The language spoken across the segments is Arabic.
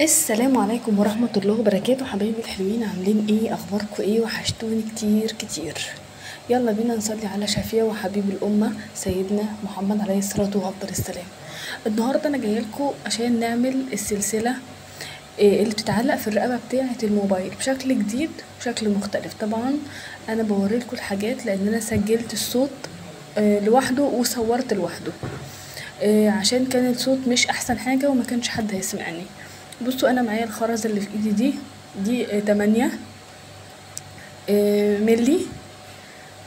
السلام عليكم ورحمة الله وبركاته. حبايبي الحلوين، عاملين ايه؟ اخباركم ايه؟ وحشتوني كتير كتير. يلا بينا نصلي على شفيع وحبيب الامة سيدنا محمد عليه الصلاة وافضل السلام. النهاردة انا جايلكم عشان نعمل السلسلة اللي بتتعلق في الرقبة بتاعة الموبايل بشكل جديد بشكل مختلف. طبعا انا بوريلكم الحاجات لان انا سجلت الصوت لوحده وصورت لوحده، عشان كان الصوت مش احسن حاجة وما كانش حد هيسمعني. بصوا انا معايا الخرزة اللي في ايدي دي 8 ملي.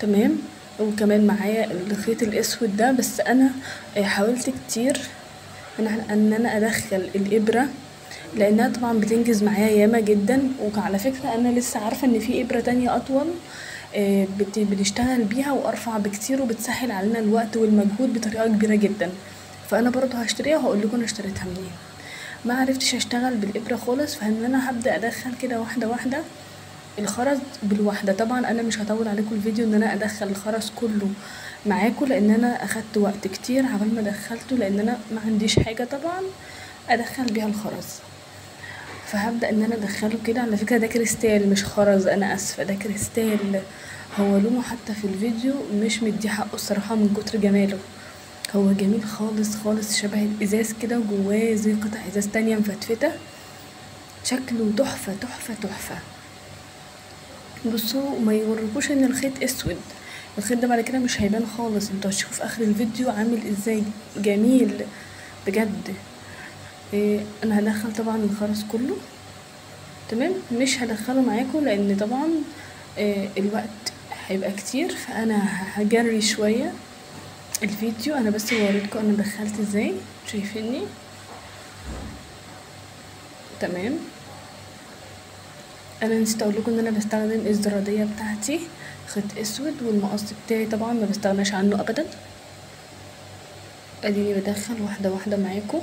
تمام. وكمان معايا الخيط الاسود ده، بس انا حاولت كتير ان انا ادخل الابرة لانها طبعا بتنجز معايا ياما جدا. وعلى فكرة انا لسه عارفة ان في ابرة تانية اطول بنشتغل بيها وارفع بكتير وبتسهل علينا الوقت والمجهود بطريقة كبيرة جدا. فانا برضو هشتريها وهقول لكم انا اشتريتها منين. ما عرفتش اشتغل بالابره خالص، فان انا هبدا ادخل كده واحده واحده الخرز بالواحده. طبعا انا مش هطول عليكم الفيديو ان انا ادخل الخرز كله معاكم لان انا اخدت وقت كتير عبال ما دخلته، لان انا ما عنديش حاجه طبعا ادخل بيها الخرز. فهبدا ان انا ادخله كده. على فكره ده كريستال مش خرز، انا اسفه، ده كريستال. هو لونه حتى في الفيديو مش مدي حقه الصراحه من كتر جماله. هو جميل خالص خالص، شبه الازاز كده وجواه زي قطع ازاز تانية مفتفتة. شكله تحفة تحفة تحفة. بصوا ما يوركوش ان الخيط اسود، الخيط ده بعد كده مش هيبان خالص، انتوا هتشوفوا في اخر الفيديو عامل ازاي جميل بجد. انا هدخل طبعا الخرز كله. تمام. مش هدخله معاكم لان طبعا الوقت هيبقى كتير، فانا هجري شوية الفيديو. انا بس بوريلكم انا دخلت ازاي، شايفيني؟ تمام. انا نسيت اقول لكم ان انا بستخدم الزراديه بتاعتي خيط اسود، والمقص بتاعي طبعا ما بستغناش عنه ابدا. اديني بدخل واحده واحده معاكم.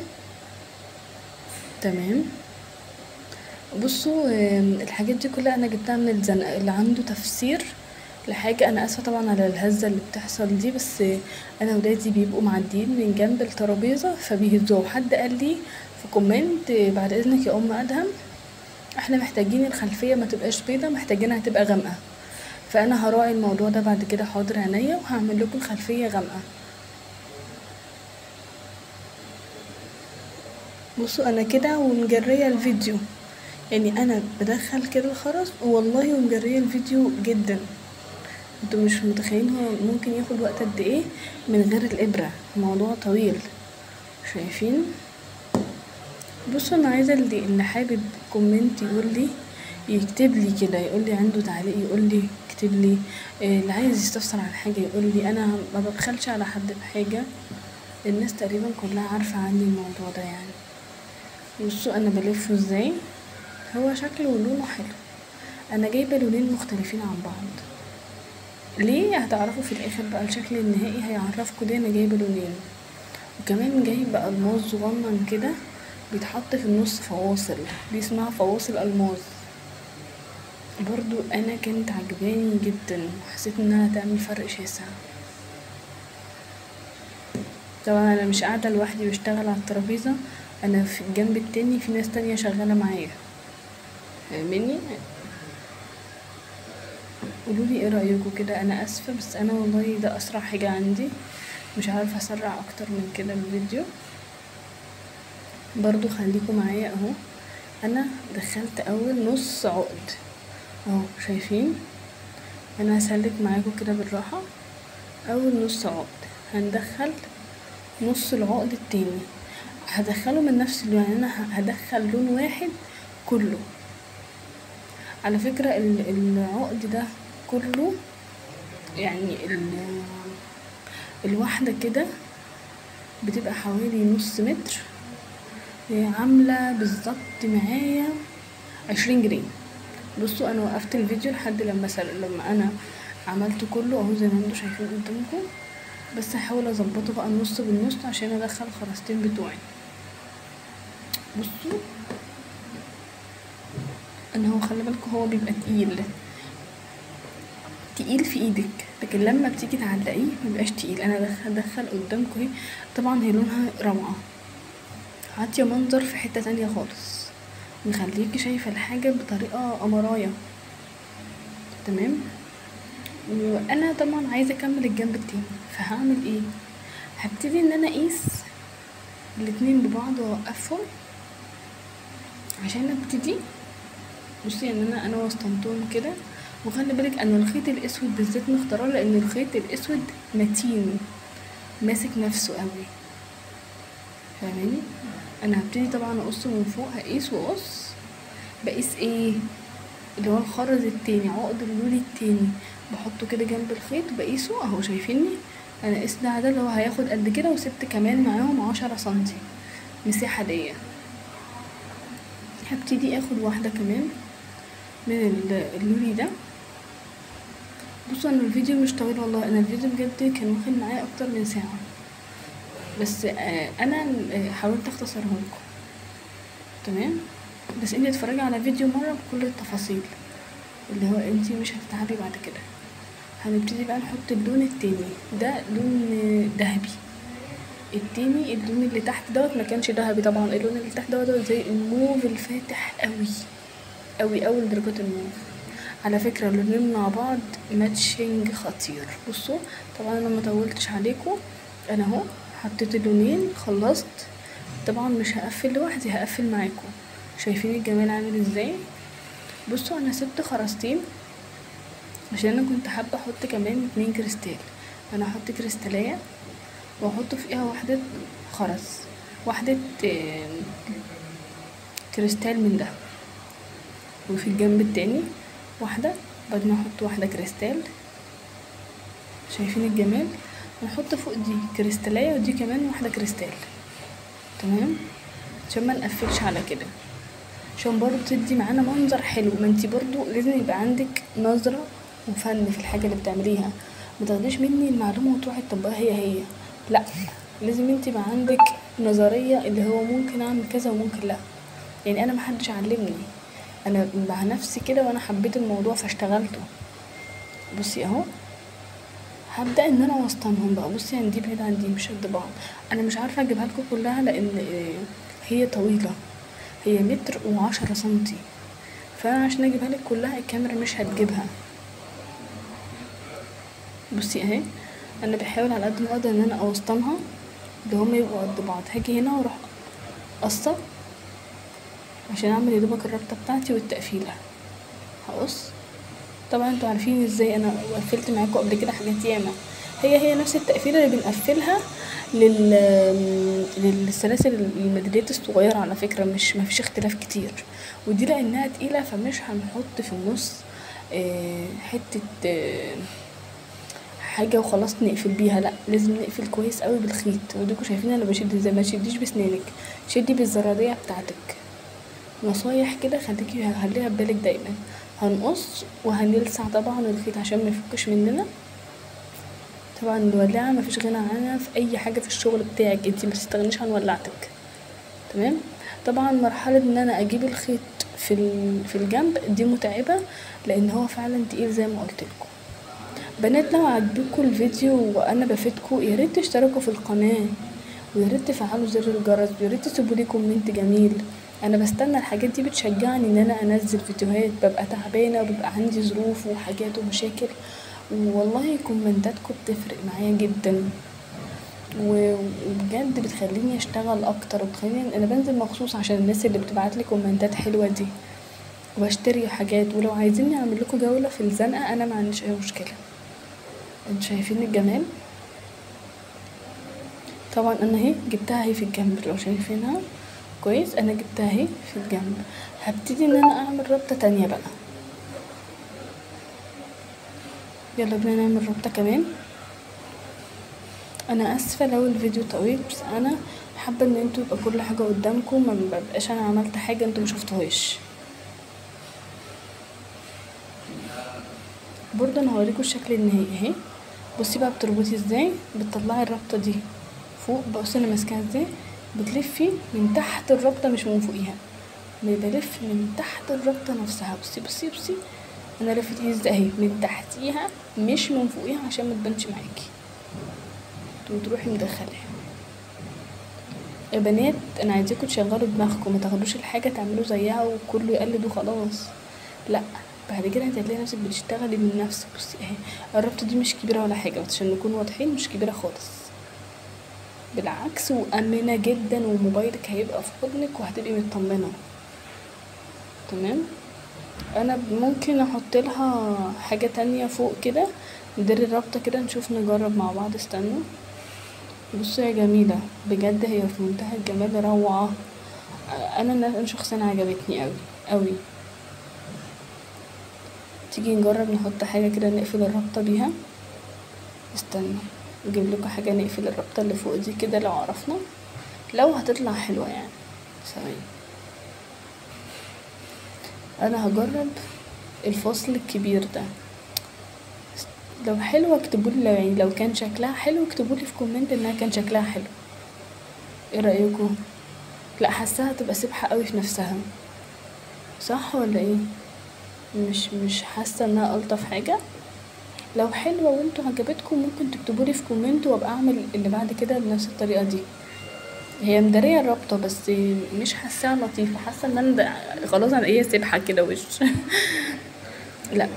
تمام. بصوا الحاجات دي كلها انا جبتها من الزنقه اللي عنده تفسير لحاجه. انا اسفه طبعا على الهزه اللي بتحصل دي، بس انا ولادي بيبقوا معديين من جنب الترابيزه فبيهزوا. حد قال لي في كومنت بعد اذنك يا ام ادهم احنا محتاجين الخلفيه ما تبقاش بيضه، محتاجينها تبقى غامقه. فانا هراعي الموضوع ده بعد كده، حاضر عينيا، وهعمل لكم خلفيه غامقه. بصوا انا كده ومجريه الفيديو، يعني انا بدخل كده الخرز والله ومجريه الفيديو جدا. انتوا مش متخيلين هو ممكن ياخد وقت قد ايه من غير الابره، الموضوع طويل. شايفين؟ بصوا انا عايزه اللي حابب كومنت يقول لي، يكتب لي كده، يقول لي عنده تعليق، يقول لي اكتب لي. اللي عايز يستفسر عن حاجه يقول لي. انا ما ببخلش على حد بحاجه، الناس تقريبا كلها عارفه عني الموضوع ده يعني. بصوا انا بلفه ازاي، هو شكله ولونه حلو. انا جايبه لونين مختلفين عن بعض. ليه؟ هتعرفوا في الاخر بقى، الشكل النهائي هيعرفكوا ليه انا جايبه لونين. وكمان جايبه الماس صغنن كده بيتحط في النص فواصل، دي اسمها فواصل الماس. برضو انا كانت عجباني جدا وحسيت انها تعمل فرق شاسع. طبعا انا مش قاعده لوحدي بشتغل على الترابيزه، انا في الجنب التاني في ناس تانية شغاله معايا، فاهميني؟ قولولي ايه رايكم كده. انا اسفه بس انا والله ده اسرع حاجه عندي، مش عارفه اسرع اكتر من كده الفيديو. برضو خليكم معايا اهو. انا دخلت اول نص عقد اهو، شايفين؟ انا هسلك معاكم كده بالراحه. اول نص عقد هندخل نص العقد التاني، هدخله من نفس اللون، يعني انا هدخل لون واحد كله. على فكرة العقد ده كله يعني الواحدة كده بتبقى حوالي نص متر، عاملة بالظبط معايا 20 جنيه. بصوا انا وقفت الفيديو لحد لما انا عملت كله اهو زي ما انتوا شايفين قدامكم، بس هحاول اظبطه بقى النص بالنص عشان ادخل الخرزتين بتوعي. بصوا ان هو خلي بالكم هو بيبقى تقيل تقيل في ايدك، لكن لما بتيجي تعلقيه مبيبقاش تقيل. انا هدخل قدامكم اهي. طبعا هي لونها روعه، عاطيه منظر في حته تانية خالص. نخليكي شايفة الحاجة بطريقة قمراية. تمام. وانا طبعا عايزة اكمل الجنب التاني، فهعمل ايه؟ هبتدي ان انا اقيس الاتنين ببعض واوقفهم عشان ابتدي. بصي ان انا وسطنتهم كده، وخلي بالك ان الخيط الاسود بالذات مختاراه لان الخيط الاسود متين ماسك نفسه قوي، فاهماني؟ انا هبتدي طبعا اقص من فوق، هقيس واقص. بقيس ايه؟ اللي هو الخرز التاني، عقد اللولي التاني، بحطه كده جنب الخيط بقيسه اهو، شايفيني؟ انا قيس ده اللي هو هياخد قد كده، وسبت كمان معاهم 10 سنتي مساحة ليا. هبتدي اخد واحدة كمان من اللولي ده. بصوا انا الفيديو مش طويل والله، انا الفيديو بجد كان واخد معايا اكتر من ساعة، بس انا حاولت اختصره لكم. تمام. بس انتي اتفرجي على فيديو مرة بكل التفاصيل، اللي هو انتي مش هتتعبي بعد كده. هنبتدي بقى نحط اللون التاني، ده لون ذهبي. التاني اللون اللي تحت دوت ما كانش ذهبي طبعا، اللون اللي تحت دوت زي الموف الفاتح قوي قوي قوي لدرجة الموف. على فكرة اللونين مع بعض ماتشنج خطير. بصوا طبعا انا ما طولتش عليكم، انا اهو حطيت اللونين خلصت. طبعا مش هقفل لوحدي، هقفل معاكم. شايفين الجمال عامل ازاي؟ بصوا انا سبت خرزتين عشان انا كنت حابه احط كمان 2 كريستال. انا هحط كريستاليه واحط فيها واحده خرز، واحده كريستال من ده، وفي الجنب التاني واحده، بعدين احط واحده كريستال. شايفين الجمال؟ ونحط فوق دي كريستاليه ودي كمان واحده كريستال. تمام، عشان ما نقفلش على كده، عشان برضو تدي معانا منظر حلو. ما انتي برضو لازم يبقى عندك نظرة وفن في الحاجة اللي بتعمليها، ما تاخديش مني المعلومة وتروحي تطبقها هي لا، لازم انتي يبقى عندك نظرية اللي هو ممكن اعمل كذا وممكن لا. يعني انا محدش علمني، انا مع نفسي كده وانا حبيت الموضوع فاشتغلته. بصي اهو هبدأ ان انا اوسطنهم بقى. بصي يعني دي بعيد عن دي مش قد بعض، انا مش عارفة اجيبها لكم كلها لان هي طويلة، هي 1.10 سنتي، فانا عشان اجيبها لك كلها الكاميرا مش هتجيبها. بصي اهي انا بحاول على قد ما اقدر ان انا اوسطنها اللي هما يبقوا قد بعض. هاجي هنا واروح قصه عشان اعمل يا دوبك الربطه بتاعتي والتقفيله. هقص. طبعا انتوا عارفين ازاي انا قفلت معاكم قبل كده حاجات ياما، هي نفس التقفيله اللي بنقفلها للسلاسل الميداليات الصغيره على فكره، مش مفيش اختلاف كتير. ودي لانها تقيله فمش هنحط في النص حته حاجه وخلاص نقفل بيها، لا لازم نقفل كويس قوي بالخيط. وديكوا شايفين انا بشد ازاي، ما تشديش بسنانك، شدي بالزراديه بتاعتك. نصايح كده خليها ببالك دايما. هنقص وهنلسع طبعا الخيط عشان ما يفكش مننا. طبعا الولاعه مفيش غنى عنها في اي حاجه في الشغل بتاعك، انتي ما تستغنيش عن ولاعتك. تمام. طبعا مرحله ان انا اجيب الخيط في الجنب دي متعبه لان هو فعلا تقيل زي ما قلت لكم. بنات لو عجبكم الفيديو وانا بفيدكم يا ريت تشتركوا في القناه، ويا ريت تفعلوا زر الجرس، ويا ريت تسيبوا لي كومنت جميل. انا بستنى الحاجات دي، بتشجعني ان انا انزل فيديوهات. ببقى تعبانه وبيبقى عندي ظروف وحاجات ومشاكل، والله كومنتاتكم بتفرق معايا جدا وبجد بتخليني اشتغل اكتر، وبتخليني انا بنزل مخصوص عشان الناس اللي بتبعتلي كومنتات حلوه دي، وبشتري حاجات. ولو عايزيني اعمل لكم جوله في الزنقه انا ما عنديش اي مشكله. انتوا شايفين الجمال؟ طبعا انا اهي جبتها اهي في الجنب، لو شايفينها كويس انا جبتها اهي في الجنب. هبتدي ان انا اعمل ربطه تانية بقى. يلا بينا نعمل ربطه كمان. انا اسفه لو الفيديو طويل، بس انا حابه ان انتوا يبقى كل حاجه قدامكم، ما ببقاش انا عملت حاجه انتوا مشفتوهاش. برضه انا هوريكم الشكل النهائي اهي. بصي بقى بتربطي ازاي، بتطلعي الربطه دي فوق. بصي انا ماسكاها ازاي، بتلفي من تحت الربطه مش من فوقيها، بلف من تحت الربطه نفسها. بصي انا لفت ايدي ازاي اهي، من تحتيها مش من فوقيها عشان ما تبانش معاكي، وتروحي مدخلاها. يا بنات انا عايزاكم تشغلوا دماغكم، ما تاخدوش الحاجه تعملوا زيها وكله يقلد وخلاص، لا. بعد كده انت هتلاقي نفسك بتشتغلي من نفسك. بصي اهي الربطه دي مش كبيره ولا حاجه، بس عشان نكون واضحين مش كبيره خالص، بالعكس وامنه جدا، وموبايلك هيبقى في حضنك وهتبقي مطمنه. تمام. انا ممكن احط لها حاجه تانية فوق كده ندير الربطه كده، نشوف نجرب مع بعض. استنوا. بصوا يا جميله، بجد هي في منتهى الجمال، روعه. انا شخصيا عجبتني قوي قوي. تيجي نجرب نحط حاجه كده نقفل الربطه بيها. استنى نجيب لكم حاجه نقفل الربطه اللي فوق دي كده لو عرفنا، لو هتطلع حلوه يعني. ثواني، انا هجرب الفصل الكبير ده. لو حلوه اكتبولي، لو يعني لو كان شكلها حلو اكتبولي في كومنت انها كان شكلها حلو. ايه رايكم؟ لا حاساها تبقى سبحه قوي في نفسها، صح ولا ايه؟ مش حاسه انها الطف حاجه. لو حلوه وانتوا عجبتكم ممكن تكتبولي في كومنت وابقى اعمل اللي بعد كده بنفس الطريقه دي. هي مداريه الرابطه بس مش حاساها لطيفه، حاسه ان انا خلاص انا ايه سبحه كده وش. لا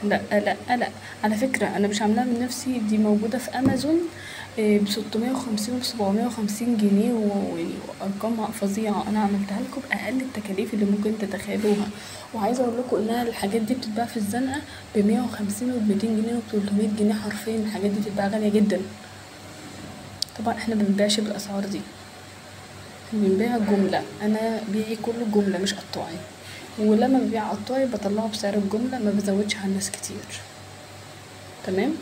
لا لا لا، على فكرة انا مش عاملاها من نفسي، دي موجودة في امازون ب650 و750 جنيه، ويعني ارقام فظيعة. انا عملتها لكم باقل التكاليف اللي ممكن تتخيلوها، وعايزة اقول لكم انها الحاجات دي بتتباع في الزنقة ب150 و200 جنيه و300 جنيه حرفيا. الحاجات دي بتتباع غالية جدا. طبعا احنا مبنبيعش بالاسعار دي، بنبيع جملة. انا بيعي كله جملة مش قطاعي، ولما ببيع قطاعي بطلعه بسعر الجملة، ما بزودش على الناس كتير. تمام.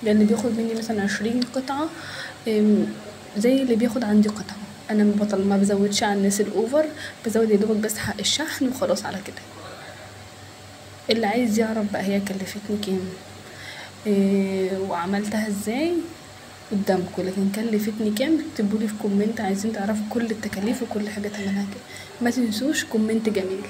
لان بياخد مني مثلا 20 قطعة زي اللي بياخد عندي قطعة. انا ما بزودش على الناس الاوفر، بزود يا دوبك بس حق الشحن وخلاص على كده. اللي عايز يعرف بقى هي كلفتني كام وعملتها ازاي قدامكم، لكن كلفتني كام اكتبولي في كومنت، عايزين تعرفوا كل التكاليف وكل حاجة تعملها كده. ما تنسوش كومنت جميل.